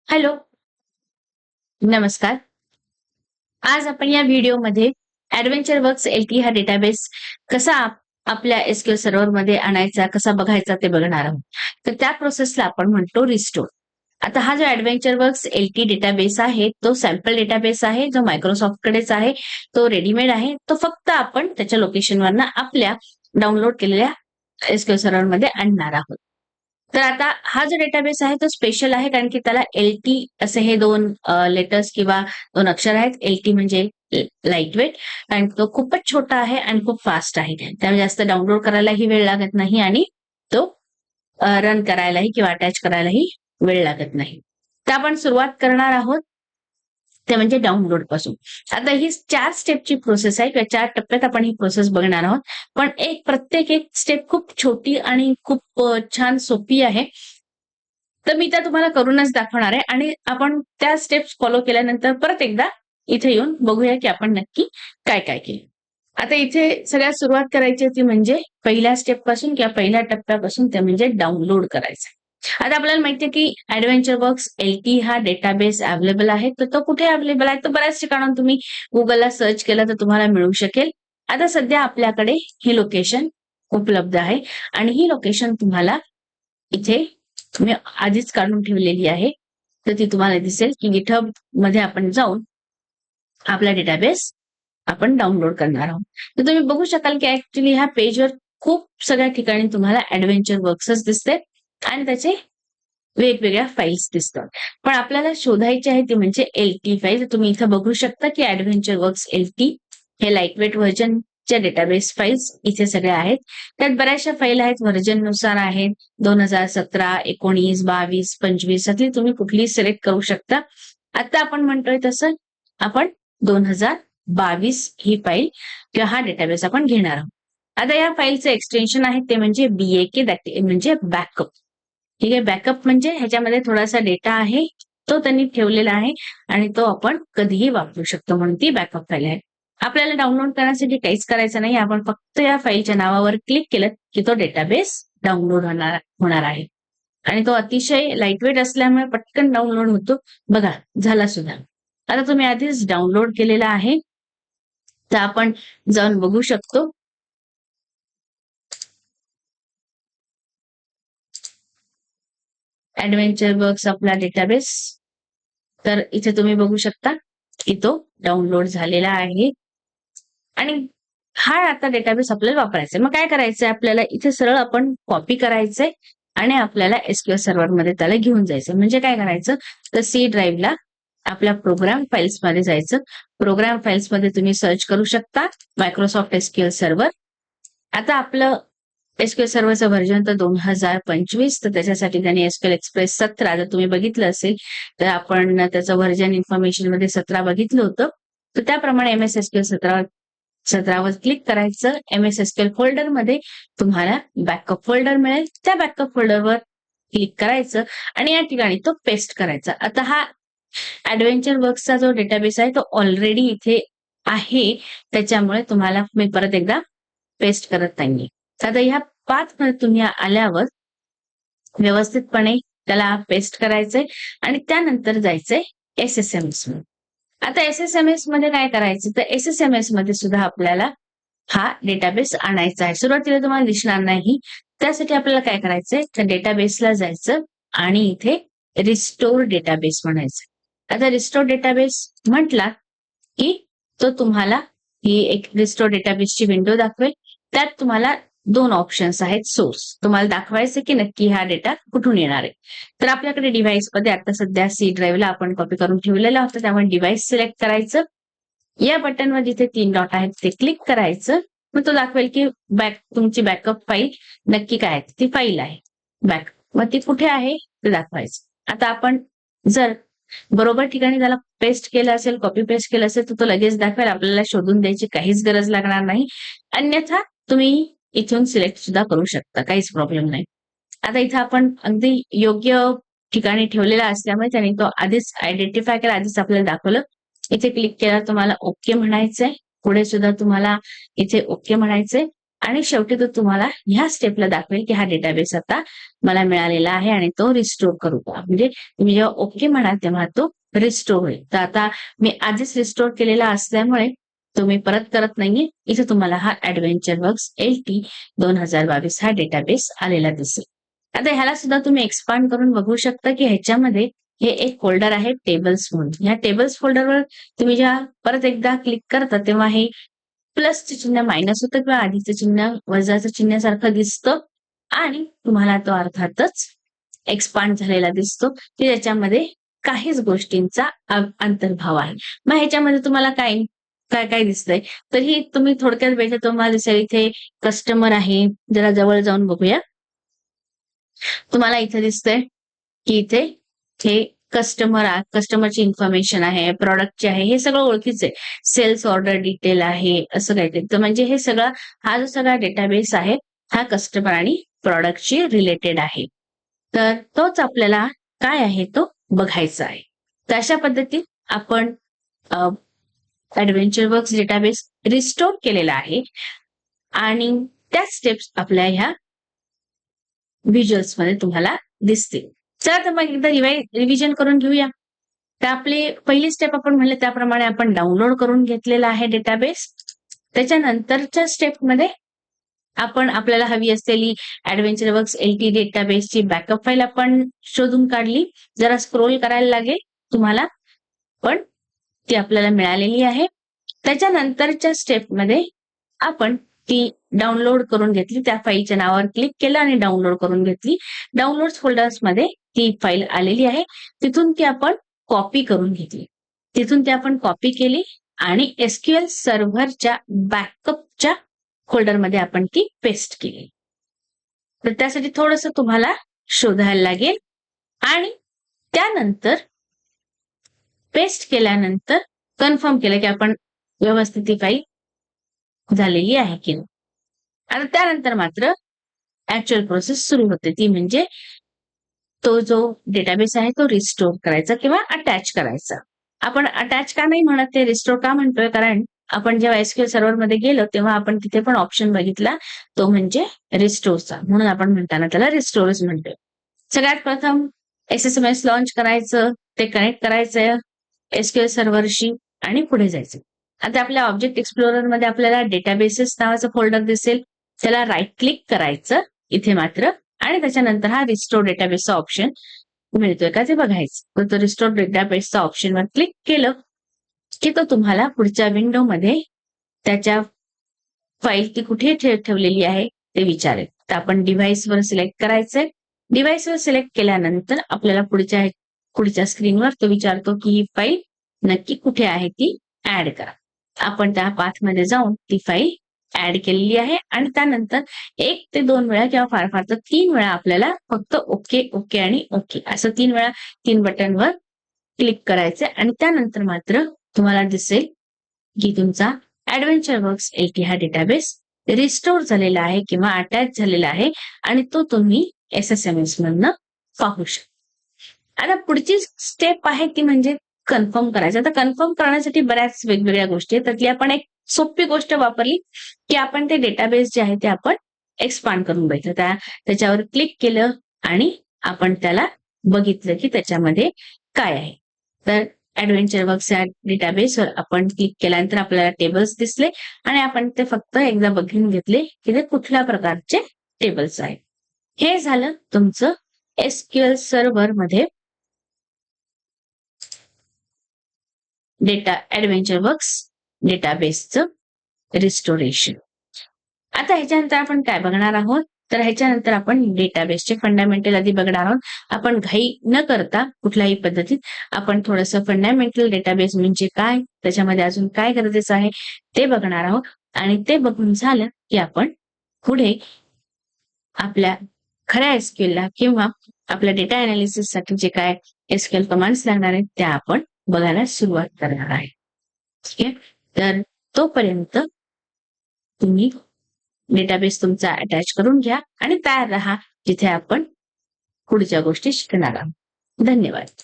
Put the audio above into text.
Hello, नमस्कार. आज आपण या व्हिडिओमध्ये ॲडव्हेंचर वर्क्स एलटी हा डेटाबेस कसा आपल्या एसक्यूएल सर्व्हरमध्ये आणायचा, कसा बघायचा ते बघणार आहोत. तर त्या प्रोसेसला आपण म्हणतो रिस्टोर. आता हा जो ॲडव्हेंचर वर्क्स एलटी डेटाबेस आहे, तो सॅम्पल डेटाबेस आहे, जो मायक्रोसॉफ्टकडेच आहे. तो रेडीमेड आहे. तो फक्त आपण त्याच्या लोकेशनवरनं आपल्या डाउनलोड केलेल्या एसक्यूएल सर्व्हरमध्ये आणणार आहोत. तर आता हा जो डेटाबेस आहे तो स्पेशल आहे कारण की त्याला एलटी असे हे दोन लेटर्स किंवा दोन अक्षर आहेत. एलटी म्हणजे लाईट वेट आणि तो खूपच छोटा आहे आणि खूप फास्ट आहे. त्यामुळे जास्त डाउनलोड करायलाही वेळ लागत नाही आणि तो रन करायलाही किंवा अटॅच करायलाही वेळ लागत नाही. तर आपण सुरुवात करणार आहोत ते म्हणजे डाउनलोड पासून. आता ही 4 स्टेपची प्रोसेस आहे किंवा 4 टप्प्यात आपण ही प्रोसेस बघणार आहोत. पण प्रत्येक एक स्टेप खूप छोटी आणि खूप छान सोपी आहे. तर मी त्या तुम्हाला करूनच दाखवणार आहे आणि आपण त्या स्टेप्स फॉलो केल्यानंतर परत एकदा इथे येऊन बघूया की आपण नक्की काय काय केलं. आता इथे सगळ्यात सुरुवात करायची होती म्हणजे पहिल्या स्टेप पासून किंवा पहिल्या टप्प्यापासून ते म्हणजे डाउनलोड करायचं. आता आपल्याला माहितीये की ॲडव्हेंचर वर्क्स एलटी हा डेटाबेस अवेलेबल आहे. तर तो कुठे अवेलेबल आहे? तर बऱ्याच ठिकाणाहून तुम्ही Googleला सर्च केलं तर तुम्हाला मिळू शकेल. आता सध्या आपल्याकडे ही लोकेशन उपलब्ध आहे आणि ही लोकेशन तुम्हाला इथे मी आधीच काढून ठेवलेली आहे. तर ती तुम्हाला दिसेल की GitHub मध्ये आपण जाऊन आपला डेटाबेस आपण डाउनलोड करणार आहोत. तर तुम्ही बघू शकाल की ऍक्च्युली ह्या पेजवर खूप सगळ्या ठिकाणी तुम्हाला ॲडव्हेंचर वर्क्सच दिसते आणि त्याचे वेगवेगळ्या फाईल्स दिसतात. पण आपल्याला शोधायची आहे ती म्हणजे एलटी फाईल. तुम्ही इथं बघू शकता की ॲडव्हेंचर वर्क्स एलटी हे लाईटवेट व्हर्जनच्या डेटाबेस फाईल्स इथे सगळ्या आहेत. त्यात बऱ्याचशा फाईल आहेत, व्हर्जननुसार आहेत. 2017, 19, 22, 25 यातली तुम्ही कुठलीही सिलेक्ट करू शकता. आता आपण म्हणतोय तसं आपण 2022 ही फाईल किंवा हा डेटाबेस आपण घेणार आहोत. आता या फाईलचं एक्सटेन्शन आहे ते म्हणजे BAK म्हणजे बॅकअप. ठीक आहे, बॅकअप म्हणजे ह्याच्यामध्ये थोडासा डेटा आहे, तो त्यांनी ठेवलेला आहे आणि तो आपण कधीही वापरू शकतो म्हणून ती बॅकअप फाईल आहे. आपल्याला डाउनलोड करण्यासाठी काहीच करायचं नाही. आपण फक्त या फाईलच्या नावावर क्लिक केलं की तो डेटाबेस डाउनलोड होणार आहे. आणि तो अतिशय लाईटवेट असल्यामुळे पटकन डाउनलोड होतो. बघा, झाला सुद्धा. आता तुम्ही आधीच डाउनलोड केलेला आहे. तर आपण जाऊन बघू शकतो. ॲडव्हेंचर वर्क्स आपला डेटाबेस. तर इथे तुम्ही बघू शकता की तो डाउनलोड झालेला आहे आणि हा आता डेटाबेस आपल्याला वापरायचा आहे. मग काय करायचंय आपल्याला इथे सरळ आपण कॉपी करायचंय आणि आपल्याला एसक्यूएल सर्व्हरमध्ये त्याला घेऊन जायचं. म्हणजे काय करायचं तर सी ड्राईव्हला आपल्या प्रोग्राम फाईल्स मध्ये जायचं. प्रोग्राम फाईल्स मध्ये तुम्ही सर्च करू शकता मायक्रोसॉफ्ट एसक्यूएल सर्व्हर. आता आपलं एसक्यूएल सर्व्हरचं व्हर्जन तर 2025, तर त्याच्यासाठी त्यांनी एसक्यूएल एक्सप्रेस 17 जर तुम्ही बघितलं असेल तर आपण त्याचं व्हर्जन इन्फॉर्मेशन मध्ये 17 बघितलं होतं. तर त्याप्रमाणे MS SQL 17 वर क्लिक करायचं. MS SQL फोल्डर मध्ये तुम्हाला बॅकअप फोल्डर मिळेल. त्या बॅकअप फोल्डरवर क्लिक करायचं आणि या ठिकाणी तो पेस्ट करायचा. आता हा ॲडव्हेंचर वर्क्सचा जो डेटाबेस आहे तो ऑलरेडी इथे आहे, त्याच्यामुळे तुम्हाला मी परत एकदा पेस्ट करत नाहीये. आता ह्या पाथ मध्ये तुम्ही आल्यावर व्यवस्थितपणे त्याला पेस्ट करायचंय आणि त्यानंतर जायचंय SSMS मध्ये. आता SSMS मध्ये काय करायचं तर SSMS मध्ये सुद्धा आपल्याला हा डेटाबेस आणायचा आहे. सुरुवातीला तुम्हाला दिसणार नाही. त्यासाठी आपल्याला काय करायचंय तर डेटाबेसला जायचं आणि इथे रिस्टोर डेटाबेस म्हणायचं. आता रिस्टोर डेटाबेस म्हटला की तो तुम्हाला ही एक रिस्टोर डेटाबेसची विंडो दाखवेल. त्यात तुम्हाला 2 ऑप्शन्स आहेत. सोर्स तुम्हाला दाखवायचं की नक्की हा डेटा कुठून येणार आहे. तर आपल्याकडे डिव्हाइसमध्ये आता सध्या सी ड्राईव्हला आपण कॉपी करून ठेवलेला होता, त्यामुळे डिव्हाइस सिलेक्ट करायचं. या बटनवर जिथे 3 डॉट आहेत ते क्लिक करायचं. मग तो दाखवेल की तुमची बॅकअप फाईल नक्की काय आहे. ती फाईल आहे बॅकअप. मग ती कुठे आहे ते दाखवायचं. आता आपण जर बरोबर ठिकाणी त्याला पेस्ट केलं असेल, कॉपी पेस्ट केलं असेल तर तो लगेच दाखवेल. आपल्याला शोधून द्यायची काहीच गरज लागणार नाही. अन्यथा तुम्ही इथून सिलेक्ट सुद्धा करू शकता, काहीच प्रॉब्लेम नाही. आता इथं आपण अगदी योग्य ठिकाणी ठेवलेला असल्यामुळे त्याने तो आधीच आयडेंटिफाय केला, आधीच आपल्याला दाखवलं. इथे क्लिक केल्यावर तुम्हाला ओके म्हणायचंय. पुढे सुद्धा तुम्हाला इथे ओके म्हणायचंय आणि शेवटी तो तुम्हाला ह्या स्टेपला दाखवेल की हा डेटाबेस आता मला मिळालेला आहे आणि तो रिस्टोर करू का. म्हणजे तुम्ही जेव्हा ओके म्हणाल तेव्हा तो रिस्टोर होईल. तर आता मी आधीच रिस्टोर केलेला असल्यामुळे तुम्ही परत करत नाहीये. इथे तुम्हाला हा ऍडव्हेंचर वर्क्स LT 2022 हा डेटाबेस आलेला दिसेल. आता ह्याला सुद्धा तुम्ही एक्सपांड करून बघू शकता की ह्याच्यामध्ये हे एक फोल्डर आहे टेबल्स म्हणून. ह्या टेबल्स फोल्डरवर तुम्ही जेव्हा परत एकदा क्लिक करता तेव्हा हे प्लसचे चिन्ह मायनस होतं किंवा आधीचं चिन्ह वजाचं चिन्ह सारखं दिसतं आणि तुम्हाला तो अर्थातच एक्सपांड झालेला दिसतो की ज्याच्यामध्ये काहीच गोष्टींचा अंतर्भाव आहे. मग ह्याच्यामध्ये तुम्हाला काय काय काय दिसतंय तर ही तुम्ही थोडक्यात बघितलं तुम्हाला दिसेल इथे कस्टमर आहे. जरा जवळ जाऊन बघूया. तुम्हाला इथे दिसतंय की इथे हे कस्टमरची इन्फॉर्मेशन आहे, प्रॉडक्टची आहे, हे सगळं ओळखीचं आहे. सेल्स ऑर्डर डिटेल आहे असं काहीतरी. तर म्हणजे हे सगळं हा जो सगळा डेटाबेस आहे हा कस्टमर आणि प्रॉडक्टशी रिलेटेड आहे. तर तोच आपल्याला काय आहे तो बघायचा आहे. तर अशा पद्धतीत आपण ऍडव्हेंचर वर्क्स डेटाबेस रिस्टोर केलेला आहे आणि त्या स्टेप्स आपल्या ह्या व्हिज्युअल्स मध्ये तुम्हाला दिसतील. चला तर मग एकदा रिव्हिजन करून घेऊया. तर आपली पहिली स्टेप आपण म्हणले त्याप्रमाणे आपण डाउनलोड करून घेतलेला आहे डेटाबेस. त्याच्यानंतरच्या स्टेपमध्ये आपण आपल्याला हवी असलेली ऍडव्हेंचर वर्क्स LT डेटाबेसची बॅकअप फाईल आपण शोधून काढली. जरा स्क्रोल करायला लागेल तुम्हाला, पण ती आपल्याला मिळालेली आहे. त्याच्यानंतरच्या स्टेपमध्ये आपण ती डाउनलोड करून घेतली. त्या फाईलच्या नावावर क्लिक केलं आणि डाउनलोड करून घेतली. डाउनलोड फोल्डर्समध्ये ती फाईल आलेली आहे. तिथून ती आपण कॉपी करून घेतली. तिथून ती आपण कॉपी केली आणि SQL सर्व्हरच्या बॅकअपच्या फोल्डरमध्ये आपण ती पेस्ट केली. तर त्यासाठी थोडंसं तुम्हाला शोधायला लागेल आणि त्यानंतर पेस्ट केल्यानंतर कन्फर्म केलं की आपण व्यवस्थित ती फाईल झालेली आहे की नाही. आता त्यानंतर मात्र ऍक्च्युअल प्रोसेस सुरू होते. ती म्हणजे तो जो डेटाबेस आहे तो रिस्टोर करायचा किंवा अटॅच करायचा. आपण अटॅच का नाही म्हणत, ते रिस्टोर का म्हणतोय, कारण आपण जेव्हा SQL सर्व्हर मध्ये गेलो तेव्हा आपण तिथे पण ऑप्शन बघितला तो म्हणजे रिस्टोरचा, म्हणून आपण म्हणताना त्याला रिस्टोरच म्हणतोय. सगळ्यात प्रथम SSMS लॉन्च करायचं, ते कनेक्ट करायचं SQL सर्व्हरशी आणि पुढे जायचं. आता आपल्या ऑब्जेक्ट एक्सप्लोरर मध्ये आपल्याला डेटाबेसेस नावाचं फोल्डर दिसेल. त्याला राईट क्लिक करायचं इथे मात्र आणि त्याच्यानंतर हा रिस्टोर डेटाबेसचा ऑप्शन मिळतोय का ते बघायचं. तर तो रिस्टोर डेटाबेसचा ऑप्शनवर क्लिक केलं की तो तुम्हाला पुढच्या विंडोमध्ये त्याच्या फाईल ती कुठे ठेवलेली आहे ते विचारेल. तर आपण डिव्हाइसवर सिलेक्ट करायचंय. डिव्हाइसवर सिलेक्ट केल्यानंतर आपल्याला पुढच्या स्क्रीनवर तो विचारतो की ही फाईल नक्की कुठे आहे ती ऍड करा. आपण त्या पाथमध्ये जाऊन ती फाईल ऍड केलेली आहे आणि त्यानंतर 1 ते 2 वेळा किंवा फार फार तर 3 वेळा आपल्याला फक्त ओके ओके आणि ओके असं 3 वेळा 3 बटनवर क्लिक करायचे आणि त्यानंतर मात्र तुम्हाला दिसेल की तुमचा ऍडव्हेंचर वर्क्स LT हा डेटाबेस रिस्टोर झालेला आहे किंवा अटॅच झालेला आहे आणि तो तुम्ही SSMS मधनं पाहू शकता. आता पुढची स्टेप आहे ती म्हणजे कन्फर्म करायचं. आता कन्फर्म करण्यासाठी बऱ्याच वेगवेगळ्या गोष्टी आहेत. त्यातली आपण एक सोपी गोष्ट वापरली की आपण ते डेटाबेस जे आहे ते आपण एक्सपांड करून बघितलं. त्याच्यावर क्लिक केलं आणि आपण त्याला बघितलं की त्याच्यामध्ये काय आहे. तर ऍडव्हेंचर वर्क्स या डेटाबेसवर आपण क्लिक केल्यानंतर आपल्याला टेबल्स दिसले आणि आपण ते फक्त एकदा बघून घेतले की ते कुठल्या प्रकारचे टेबल्स आहेत. हे झालं तुमचं SQL सर्व्हर मध्ये ऍडव्हेंचर वर्क्स डेटाबेसचं रिस्टोरेशन. आता ह्याच्यानंतर आपण काय बघणार आहोत, तर ह्याच्यानंतर आपण डेटाबेसचे फंडामेंटल आधी बघणार आहोत. आपण घाई न करता कुठल्याही पद्धतीत आपण थोडंसं फंडामेंटल डेटाबेस म्हणजे काय, त्याच्यामध्ये अजून काय गरजेचं आहे ते बघणार आहोत आणि ते बघून झालं की आपण पुढे आपल्या खऱ्या SQL ला किंवा आपल्या डेटा अनालिसिस साठी जे काय SQL कमांड्स लागणार आहेत त्या आपण बघायला सुरुवात करणार आहे. ठीक आहे, तर तोपर्यंत तुम्ही डेटाबेस तुमचा अटॅच करून घ्या आणि तयार राहा जिथे आपण पुढच्या गोष्टी शिकणार आहोत. धन्यवाद.